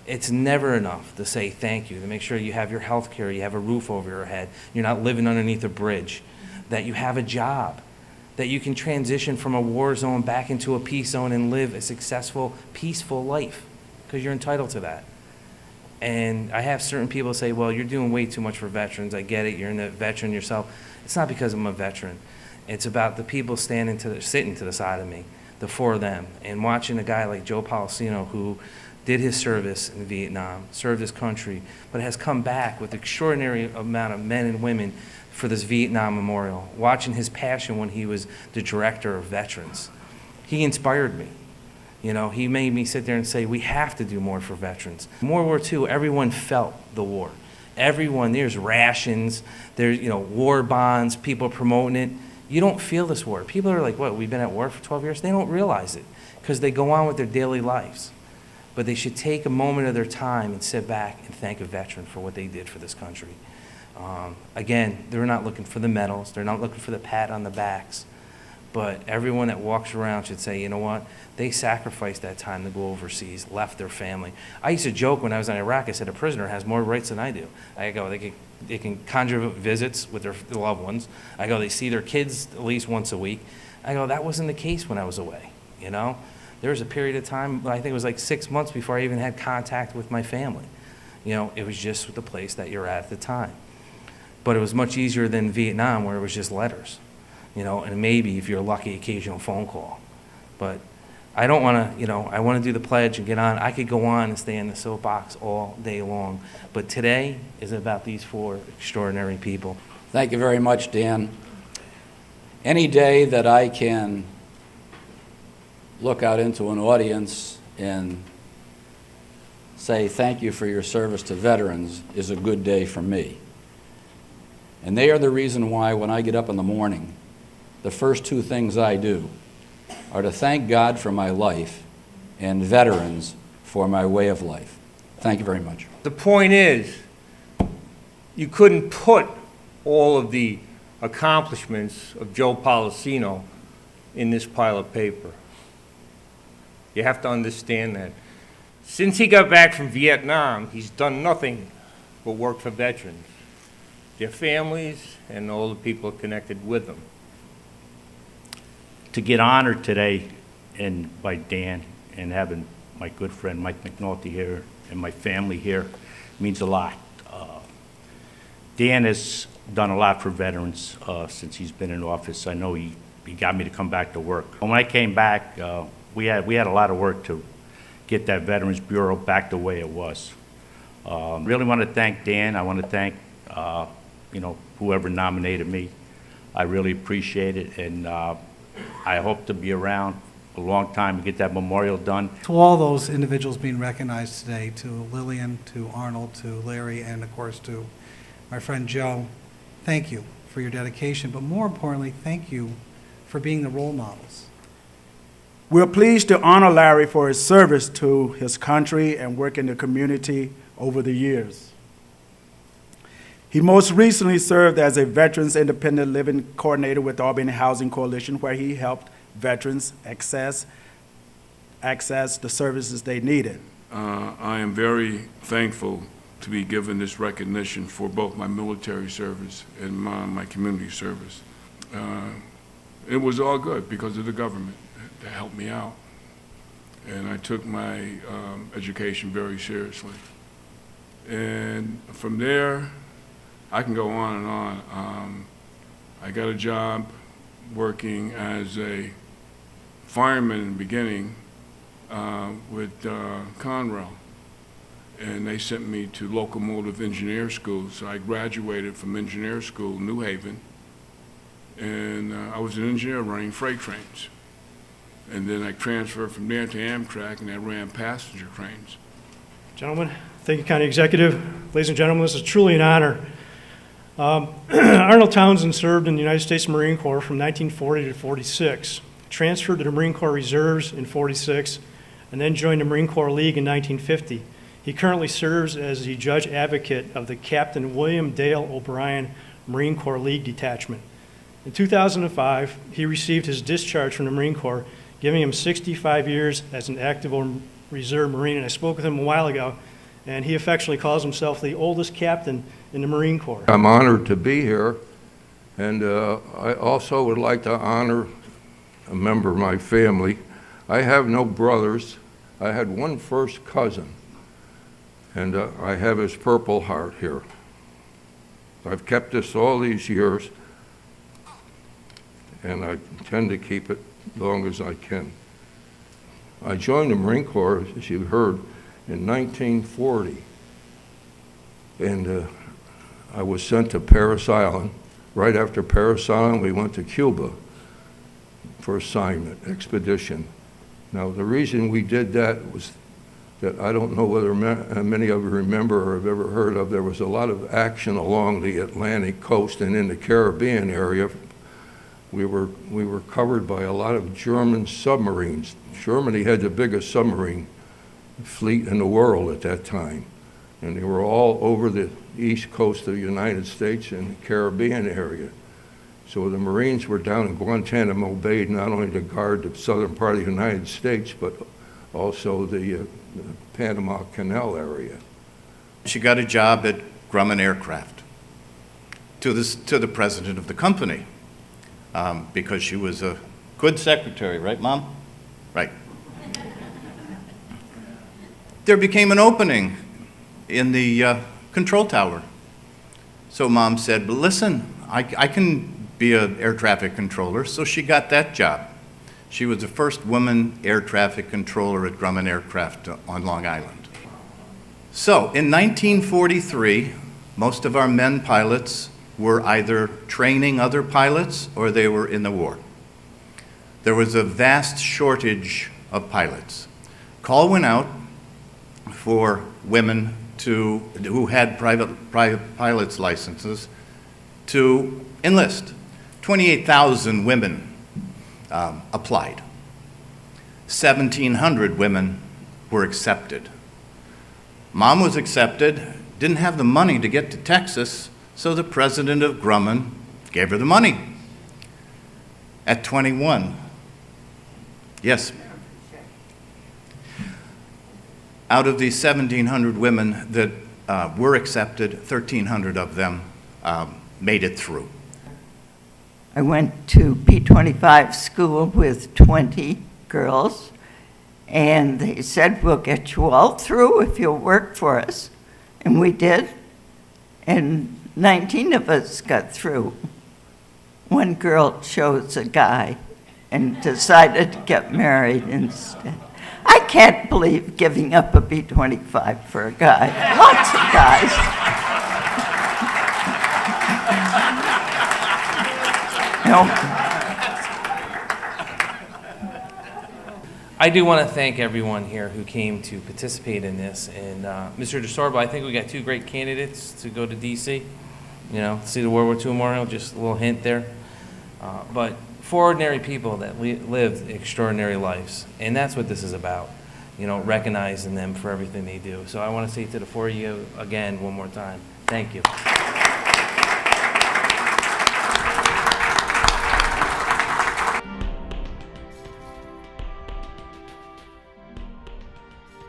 It's never enough to say thank you, to make sure you have your health care, you have a roof over your head, you're not living underneath a bridge, that you have a job, that you can transition from a war zone back into a peace zone and live a successful, peaceful life, because you're entitled to that. And I have certain people say, well, you're doing way too much for veterans. I get it, you're a veteran yourself. It's not because I'm a veteran. It's about the people sitting to the side of me, the four of them, and watching a guy like Joe Policino, who did his service in Vietnam, served his country, but has come back with an extraordinary amount of men and women for this Vietnam memorial, watching his passion when he was the director of veterans. He inspired me. You know, he made me sit there and say, we have to do more for veterans. World War II, everyone felt the war. Everyone, there's rations, there's, war bonds, people promoting it. You don't feel this war. People are like, what, we've been at war for 12 years? They don't realize it because they go on with their daily lives. But they should take a moment of their time and sit back and thank a veteran for what they did for this country. Again, they're not looking for the medals. They're not looking for the pat on the backs. But everyone that walks around should say, you know what? They sacrificed that time to go overseas, left their family. I used to joke when I was in Iraq, I said, a prisoner has more rights than I do. I go, they can conjure visits with their loved ones. I go, they see their kids at least once a week. I go, that wasn't the case when I was away, There was a period of time, I think it was like 6 months before I even had contact with my family. It was just the place that you're at the time. But it was much easier than Vietnam, where it was just letters, and maybe, if you're lucky, occasional phone call. But I don't want to, I want to do the pledge and get on. I could go on and stay in the soapbox all day long. But today is about these four extraordinary people. Thank you very much, Dan. Any day that I can look out into an audience and say thank you for your service to veterans is a good day for me. And they are the reason why when I get up in the morning, the first two things I do are to thank God for my life and veterans for my way of life. Thank you very much. The point is, you couldn't put all of the accomplishments of Joe Policino in this pile of paper. You have to understand that. Since he got back from Vietnam, he's done nothing but work for veterans, their families, and all the people connected with them. To get honored today by Dan and having my good friend Mike McNulty here and my family here means a lot. Dan has done a lot for veterans since he's been in office. I know he got me to come back to work. When I came back, we had a lot of work to get that Veterans Bureau back the way it was. Really want to thank Dan. I want to thank whoever nominated me. I really appreciate it, and I hope to be around a long time to get that memorial done. To all those individuals being recognized today, to Lillian, to Arnold, to Larry, and of course to my friend Joe, thank you for your dedication, but more importantly, thank you for being the role models. We're pleased to honor Larry for his service to his country and work in the community over the years. He most recently served as a Veterans Independent Living Coordinator with the Albany Housing Coalition, where he helped veterans access the services they needed. I am very thankful to be given this recognition for both my military service and my community service. It was all good because of the government that helped me out. And I took my education very seriously. And from there, I can go on and on. I got a job working as a fireman in the beginning with Conrail. And they sent me to locomotive engineer school. So I graduated from engineer school, New Haven. And I was an engineer running freight trains. And then I transferred from there to Amtrak, and I ran passenger trains. Gentlemen, thank you, County Executive. Ladies and gentlemen, this is truly an honor. Arnold Townsend served in the United States Marine Corps from 1940 to 46, transferred to the Marine Corps Reserves in 46, and then joined the Marine Corps League in 1950. He currently serves as the Judge Advocate of the Captain William Dale O'Brien Marine Corps League Detachment. In 2005, he received his discharge from the Marine Corps, giving him 65 years as an active or reserve Marine. And I spoke with him a while ago. and he affectionately calls himself the oldest captain in the Marine Corps. I'm honored to be here, and I also would like to honor a member of my family. I have no brothers. I had one first cousin, and I have his Purple Heart here. I've kept this all these years, and I intend to keep it as long as I can. I joined the Marine Corps, as you heard, in 1940, and I was sent to Parris Island. Right after Parris Island, we went to Cuba for assignment, expedition. Now, the reason we did that was that I don't know whether many of you remember or have ever heard of. There was a lot of action along the Atlantic coast and in the Caribbean area. We were covered by a lot of German submarines. Germany had the biggest submarine fleet in the world at that time, and they were all over the east coast of the United States and the Caribbean area. So the Marines were down in Guantanamo Bay not only to guard the southern part of the United States, but also the Panama Canal area. She got a job at Grumman Aircraft to the president of the company because she was a good secretary, right, Mom? Right. There became an opening in the control tower. So Mom said, "Well, listen, I can be an air traffic controller," so she got that job. She was the first woman air traffic controller at Grumman Aircraft on Long Island. So in 1943, most of our men pilots were either training other pilots or they were in the war. There was a vast shortage of pilots. Call went out for women who had private pilots licenses to enlist. 28,000 women applied. 1,700 women were accepted. Mom was accepted, didn't have the money to get to Texas, so the president of Grumman gave her the money. At 21, yes. Out of the 1,700 women that were accepted, 1,300 of them made it through. I went to P-25 school with 20 girls, and they said, "We'll get you all through if you'll work for us." And we did, and 19 of us got through. One girl chose a guy and decided to get married instead. I can't believe giving up a B-25 for a guy. Lots of guys. No. I do want to thank everyone here who came to participate in this. And Mr. DeSorbo, I think we got two great candidates to go to D.C., see the World War II Memorial, just a little hint there. But for ordinary people that lived extraordinary lives. And that's what this is about, recognizing them for everything they do. So I want to say to the four of you again one more time, thank you.